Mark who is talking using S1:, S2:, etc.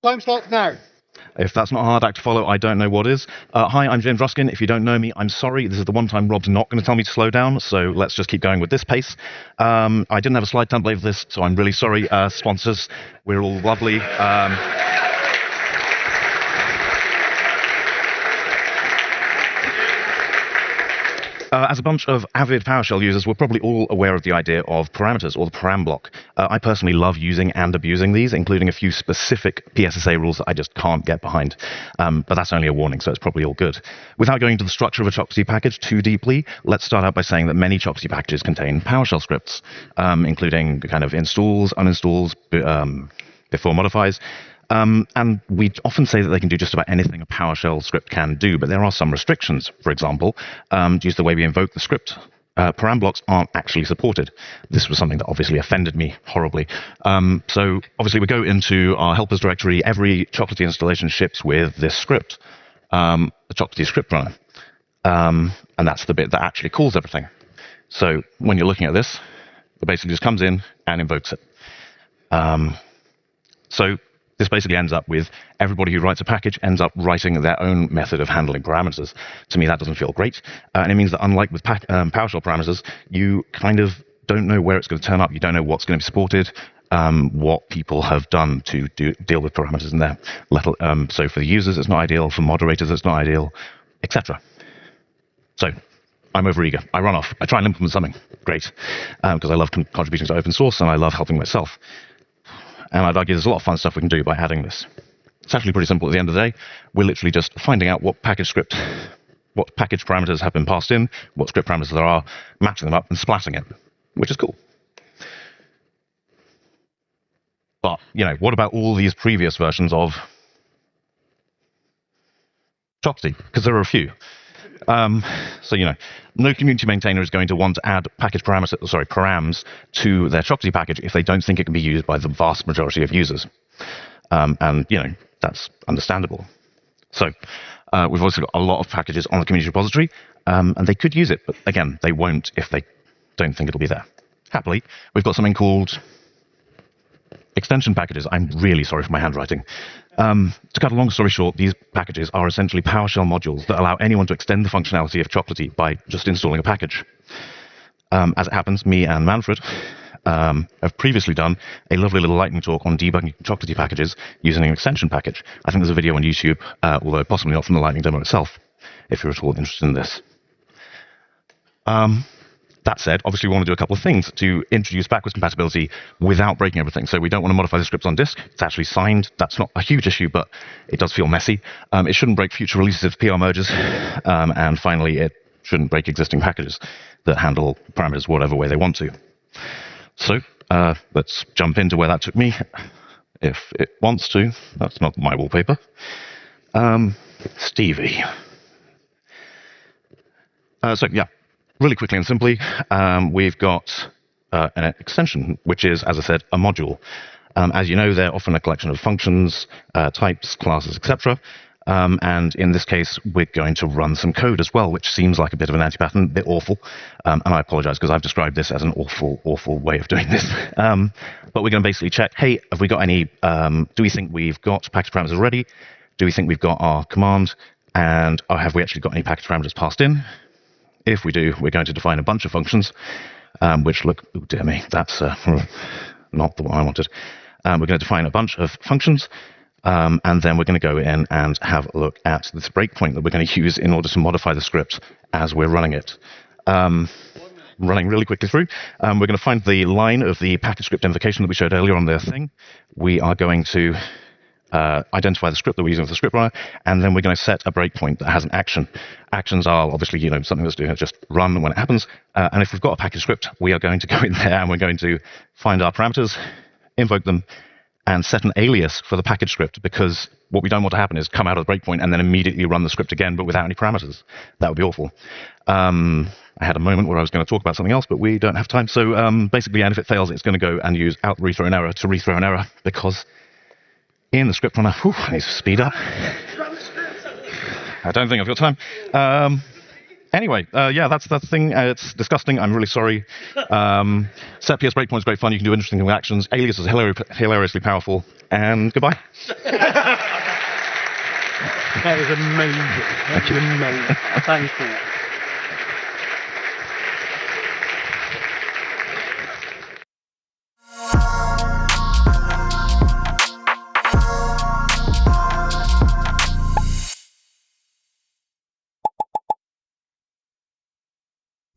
S1: Time starts now.
S2: If that's not a hard act to follow, I don't know what is. Hi, I'm James Ruskin. If you don't know me, I'm sorry. This is the one time Rob's not going to tell me to slow down, so let's just keep going with this pace. I didn't have a slide template for this, so I'm really sorry. Sponsors, we're all lovely. As a bunch of avid PowerShell users, we're probably all aware of the idea of parameters, or the param block. I personally love using and abusing these, including a few specific PSSA rules that I just can't get behind. But that's only a warning, so it's probably all good. Without going into the structure of a Chocolatey package too deeply, let's start out by saying that many Chocolatey packages contain PowerShell scripts, including kind of installs, uninstalls, before modifies. And we often say that they can do just about anything a PowerShell script can do, but there are some restrictions. For example, due to the way we invoke the script, param blocks aren't actually supported. This was something that obviously offended me horribly. So obviously we go into our helpers directory. Every Chocolatey installation ships with this script, the Chocolatey script runner. And that's the bit that actually calls everything. So when you're looking at this, it basically just comes in and invokes it. So this basically ends up with everybody who writes a package ends up writing their own method of handling parameters. To me, that doesn't feel great. And it means that unlike with PowerShell parameters, you kind of don't know where it's going to turn up. You don't know what's going to be supported, what people have done to deal with parameters in there. So for the users, it's not ideal. For moderators, it's not ideal, etc. So I'm overeager. I run off. I try and implement something. Great. Because I love contributing to open source and I love helping myself. And I'd argue there's a lot of fun stuff we can do by adding this. It's actually pretty simple at the end of the day. We're literally just finding out what package parameters have been passed in, what script parameters there are, matching them up and splatting it, which is cool. But, what about all these previous versions of Chocolatey? Because there are a few. So, no community maintainer is going to want to add params to their Chocolatey package if they don't think it can be used by the vast majority of users. And, that's understandable. So, we've also got a lot of packages on the community repository, and they could use it, but again, they won't if they don't think it'll be there. Happily, we've got something called extension packages. I'm really sorry for my handwriting. To cut a long story short, these packages are essentially PowerShell modules that allow anyone to extend the functionality of Chocolatey by just installing a package. As it happens, me and Manfred have previously done a lovely little lightning talk on debugging Chocolatey packages using an extension package. I think there's a video on YouTube, although possibly not from the lightning demo itself, if you're at all interested in this. That said, obviously we want to do a couple of things to introduce backwards compatibility without breaking everything. So we don't want to modify the scripts on disk. It's actually signed. That's not a huge issue, but it does feel messy. It shouldn't break future releases of PR merges. And finally, it shouldn't break existing packages that handle parameters whatever way they want to. So let's jump into where that took me. If it wants to. That's not my wallpaper. Stevie. So yeah. Really quickly and simply, we've got an extension, which is, as I said, a module. As you know, they're often a collection of functions, types, classes, etc. And in this case, we're going to run some code as well, which seems like a bit of an anti-pattern, a bit awful. And I apologize because I've described this as an awful, awful way of doing this. But we're going to basically check, hey, have we got any, do we think we've got package parameters already? Do we think we've got our command? And have we actually got any package parameters passed in? If we do, we're going to define a bunch of functions, which look, oh dear me, that's not the one I wanted. We're going to define a bunch of functions, and then we're going to go in and have a look at this breakpoint that we're going to use in order to modify the script as we're running it. Running really quickly through, we're going to find the line of the package script invocation that we showed earlier on the thing. We are going to identify the script that we're using for the script runner, and then we're going to set a breakpoint that has an action. Actions are obviously, something that's doing just run when it happens. And if we've got a package script, we are going to go in there and we're going to find our parameters, invoke them, and set an alias for the package script, because what we don't want to happen is come out of the breakpoint and then immediately run the script again, but without any parameters. That would be awful. I had a moment where I was going to talk about something else, but we don't have time. So basically, and if it fails, it's going to go and use out rethrow an error to rethrow an error, because in the script runner, I need to speed up. I don't think I've got time. Anyway, yeah, that's the thing. It's disgusting. I'm really sorry. Set PS Breakpoint is great fun. You can do interesting actions. Alias is hilariously powerful. And goodbye.
S1: That is amazing. That is amazing. Thank you.